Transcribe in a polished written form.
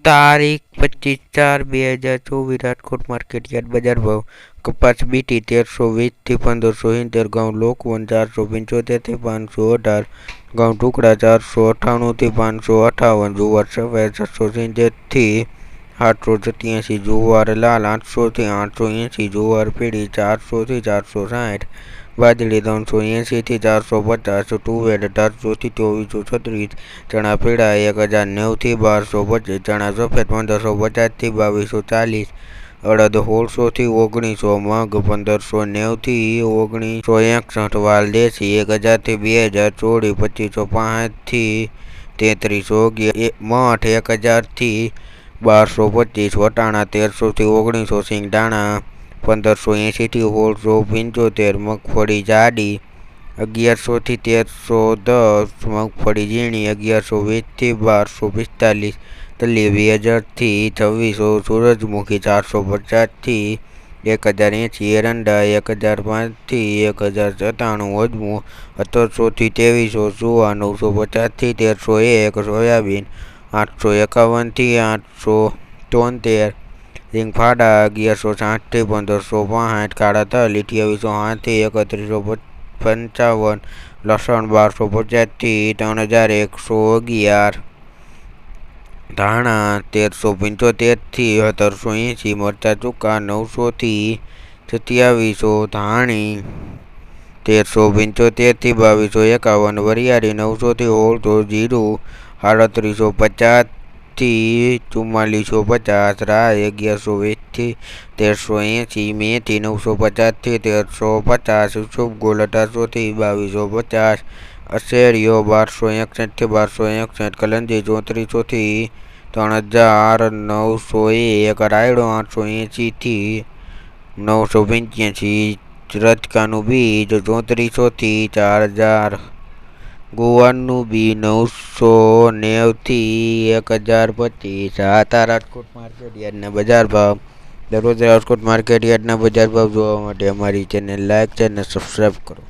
તારીખ 25/4/2024 રાજકોટ માર્કેટયાર્ડ બજાર ભાવ કપાસ બીટી 1320 થી 1570, ઘઉં લોકવન 475 થી 518, ઘઉં ટુકડા 498 થી 558, જુવાર સફેદ 770 થી 887, જુવાર લાલ 800 થી 880, જુવાર પીળી 400 થી 460, બાજરી 380 થી 450, તુવેર 1800 થી 2436, ચણા પીળા 1090 થી 1225, ચણા સફેદ 1550 થી 2240, અડદ 1600 થી 1900, મગ 1590 થી 1961, વાલ દેશી 1000 થી 2000, ચોળી 2565 થી 3311, મઠ 1000 થી 1225, વટાણા 1300 થી 1900, સિંગદાણા 1580 થી 1675, મગફળી જાડી 1100 થી 1310, મગફળી ઝીણી 1120 થી 1245, તલી 2000 થી 2600, સૂરજમુખી 450 થી 1080, એરંડા 1005 થી 1097, અજમો 1700 થી 2300, જુવાર 950 થી 1301, સોયાબીન 851 થી 873, રીંગફાડા 1160 થી 1565, કાળા તલ 2808 થી 3155, લસણ 1250 થી 3111, ધાણા 1375 થી 1780, મરચાં ચૂકા 900 થી 2700, ધાણી 1375 થી 2251, વરિયાળી 900 થી 1600, જીરું 3850 થી 4450, રાઈ 1120 થી 1380, મેથી 950 થી 1350, ઇસબગોલ 1800 થી 2250, અશેરિયો 1261 થી 1261, કલંજી 3400 થી 3901, રાયડો 880 થી 985, રજકાનું બીજ 3400 થી 4000, ગુવારનું બી 990 થી 1025. આ હતા રાજકોટ માર્કેટયાર્ડના બજાર ભાવ. દરરોજ રાજકોટ માર્કેટયાર્ડના બજાર ભાવ જોવા માટે અમારી ચેનલ લાઈક છે અને સબસ્ક્રાઈબ કરો.